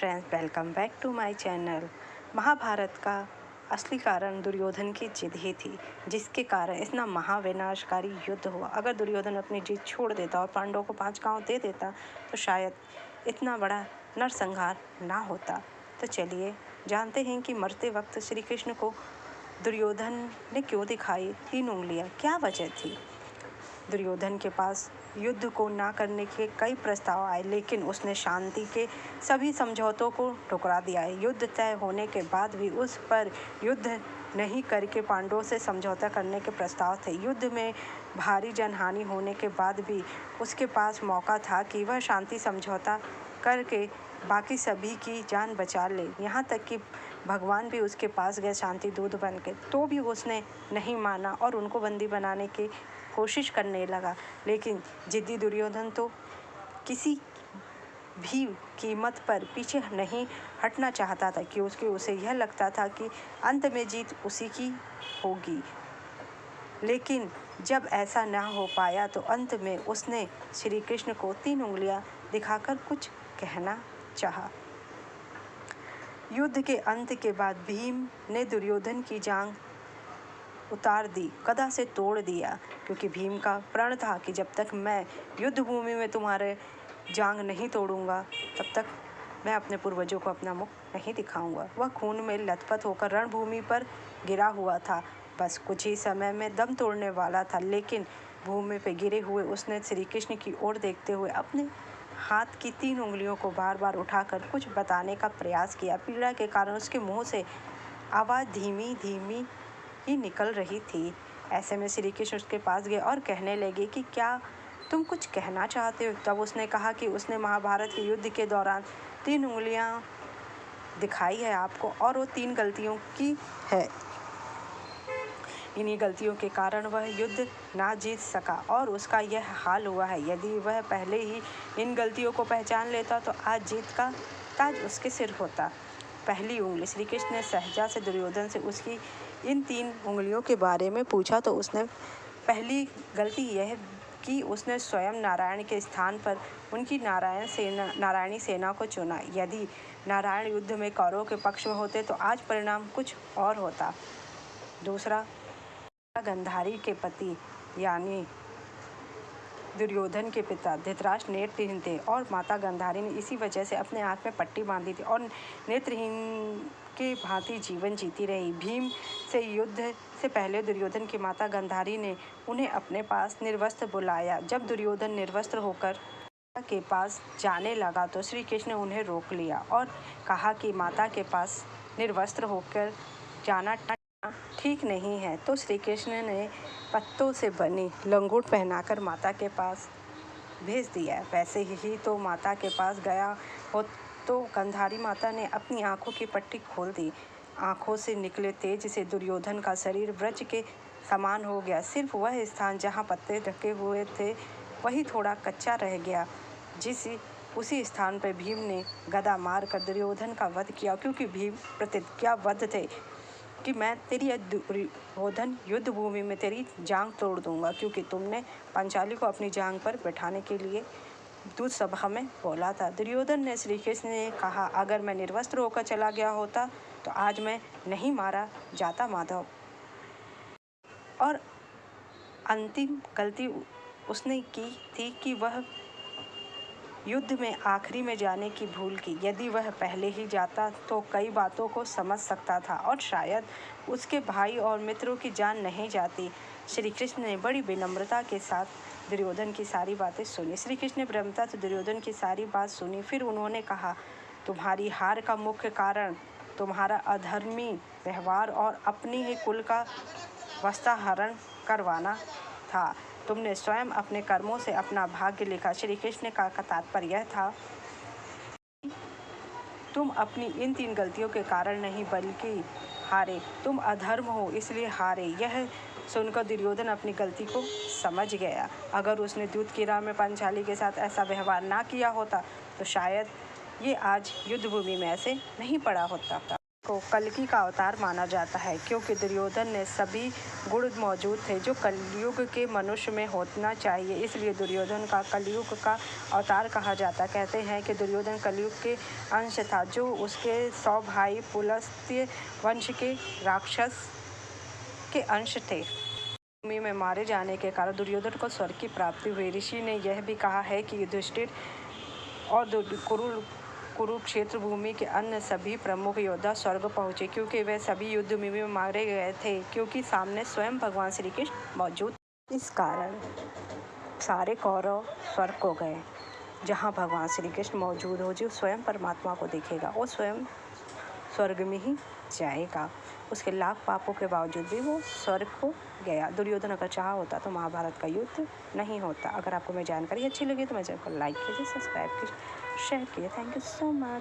Friends, welcome back to my channel. Mahabharat का असली कारण दुर्योधन की जिद ही थी, जिसके कारण इतना महाविनाशकारी युद्ध हुआ। अगर दुर्योधन अपनी जिद छोड़ देता और पांडवों को 5 गांव दे देता तो शायद इतना बड़ा नरसंहार ना होता। तो चलिए जानते हैं कि मरते वक्त श्री कृष्ण को दुर्योधन ने क्यों दिखाई 3 उंगलियां, क्या वजह थी। दुर्योधन के पास युद्ध को ना करने के कई प्रस्ताव आए, लेकिन उसने शांति के सभी समझौतों को ठुकरा दिया है। युद्ध तय होने के बाद भी उस पर युद्ध नहीं करके पांडवों से समझौता करने के प्रस्ताव थे। युद्ध में भारी जनहानि होने के बाद भी उसके पास मौका था कि वह शांति समझौता करके बाकी सभी की जान बचा ले। यहाँ तक कि भगवान भी उसके पास गए शांति दूत बन के, तो भी उसने नहीं माना और उनको बंदी बनाने की कोशिश करने लगा। लेकिन जिद्दी दुर्योधन तो किसी भी कीमत पर पीछे नहीं हटना चाहता था, क्योंकि उसे यह लगता था कि अंत में जीत उसी की होगी। लेकिन जब ऐसा ना हो पाया तो अंत में उसने श्री कृष्ण को 3 उंगलियां दिखाकर कुछ कहना चाहा। युद्ध के अंत के बाद भीम ने दुर्योधन की जांघ उतार दी, गदा से तोड़ दिया, क्योंकि भीम का प्रण था कि जब तक मैं युद्ध भूमि में तुम्हारे जांघ नहीं तोड़ूंगा तब तक मैं अपने पूर्वजों को अपना मुख नहीं दिखाऊंगा। वह खून में लथपथ होकर रणभूमि पर गिरा हुआ था, बस कुछ ही समय में दम तोड़ने वाला था। लेकिन भूमि पर गिरे हुए उसने श्री कृष्ण की ओर देखते हुए अपने हाथ की 3 उंगलियों को बार बार उठाकर कुछ बताने का प्रयास किया। पीड़ा के कारण उसके मुंह से आवाज़ धीमी धीमी ही निकल रही थी। ऐसे में श्री कृष्ण उसके पास गए और कहने लगे कि क्या तुम कुछ कहना चाहते हो। तब उसने कहा कि उसने महाभारत के युद्ध के दौरान 3 उंगलियां दिखाई है आपको, और वो 3 गलतियों की है। इन्हीं गलतियों के कारण वह युद्ध ना जीत सका और उसका यह हाल हुआ है। यदि वह पहले ही इन गलतियों को पहचान लेता तो आज जीत का ताज उसके सिर होता। पहली उंगली। श्री कृष्ण ने सहजा से दुर्योधन से उसकी इन 3 उंगलियों के बारे में पूछा तो उसने पहली गलती यह कि उसने स्वयं नारायण के स्थान पर उनकी नारायणी सेना को चुना। यदि नारायण युद्ध में कौरवों के पक्ष में होते तो आज परिणाम कुछ और होता। दूसरा, गांधारी के पति यानी दुर्योधन के पिता धृतराष्ट्र नेत्रहीन थे और माता गांधारी ने इसी वजह से अपने हाथ में पट्टी बांधी थी और नेत्रहीन के भांति जीवन जीती रही। भीम से युद्ध से पहले दुर्योधन की माता गांधारी ने उन्हें अपने पास निर्वस्त्र बुलाया। जब दुर्योधन निर्वस्त्र होकर माता के पास जाने लगा तो श्री कृष्ण ने उन्हें रोक लिया और कहा कि माता के पास निर्वस्त्र होकर जाना ठीक नहीं है। तो श्री कृष्ण ने पत्तों से बनी लंगोट पहनाकर माता के पास भेज दिया। वैसे ही तो माता के पास गया हो तो गांधारी माता ने अपनी आंखों की पट्टी खोल दी। आंखों से निकले तेज से दुर्योधन का शरीर वज्र के समान हो गया। सिर्फ वह स्थान जहां पत्ते ढके हुए थे वही थोड़ा कच्चा रह गया। उसी स्थान पर भीम ने गदा मारकर दुर्योधन का वध किया, क्योंकि भीम प्रतिज्ञाबद्ध थे कि मैं तेरी दुर्योधन युद्ध भूमि में तेरी जांघ तोड़ दूंगा, क्योंकि तुमने पांचाली को अपनी जांघ पर बैठाने के लिए दूत सभा में बोला था। दुर्योधन ने श्री कृष्ण ने कहा, अगर मैं निर्वस्त्र होकर चला गया होता तो आज मैं नहीं मारा जाता माधव। और अंतिम गलती उसने की थी कि वह युद्ध में आखिरी में जाने की भूल की। यदि वह पहले ही जाता तो कई बातों को समझ सकता था और शायद उसके भाई और मित्रों की जान नहीं जाती। श्री कृष्ण ने बड़ी विनम्रता के साथ दुर्योधन की सारी बातें सुनी। श्री कृष्ण ने विनम्रता से दुर्योधन की सारी बात सुनी। फिर उन्होंने कहा, तुम्हारी हार का मुख्य कारण तुम्हारा अधर्मी व्यवहार और अपनी ही कुल का वस्त्राहरण करवाना था। तुमने स्वयं अपने कर्मों से अपना भाग्य लिखा। श्री कृष्ण का तात्पर्य यह था तुम अपनी इन 3 गलतियों के कारण नहीं बल्कि हारे। तुम अधर्म हो इसलिए हारे। यह सुनकर दुर्योधन अपनी गलती को समझ गया। अगर उसने दूत की राह में पांचाली के साथ ऐसा व्यवहार ना किया होता तो शायद ये आज युद्ध भूमि में ऐसे नहीं पड़ा होता। को कल्कि का अवतार माना जाता है क्योंकि दुर्योधन में सभी गुण मौजूद थे जो कलयुग के मनुष्य में होना चाहिए, इसलिए दुर्योधन का कलयुग का अवतार कहा जाता। कहते हैं कि दुर्योधन कलयुग के अंश था, जो उसके 100 भाई पुलस्त्य वंश के राक्षस के अंश थे। भूमि में मारे जाने के कारण दुर्योधन को स्वर्ग की प्राप्ति हुई। ऋषि ने यह भी कहा है कि युधिष्ठिर और कुरुक्षेत्र भूमि के अन्य सभी प्रमुख योद्धा स्वर्ग पहुँचे क्योंकि वे सभी युद्ध में मारे गए थे, क्योंकि सामने स्वयं भगवान श्री कृष्ण मौजूद। इस कारण सारे कौरव स्वर्ग को गए। जहाँ भगवान श्री कृष्ण मौजूद हो, जो स्वयं परमात्मा को देखेगा वो स्वयं स्वर्ग में ही जाएगा। उसके लाख पापों के बावजूद भी वो स्वर्ग को गया। दुर्योधन अगर चाहा होता तो महाभारत का युद्ध नहीं होता। अगर आपको मेरी जानकारी अच्छी लगी तो मेरे चैनल को लाइक कीजिए, सब्सक्राइब कीजिए, शेयर कीजिए। Thank you so much.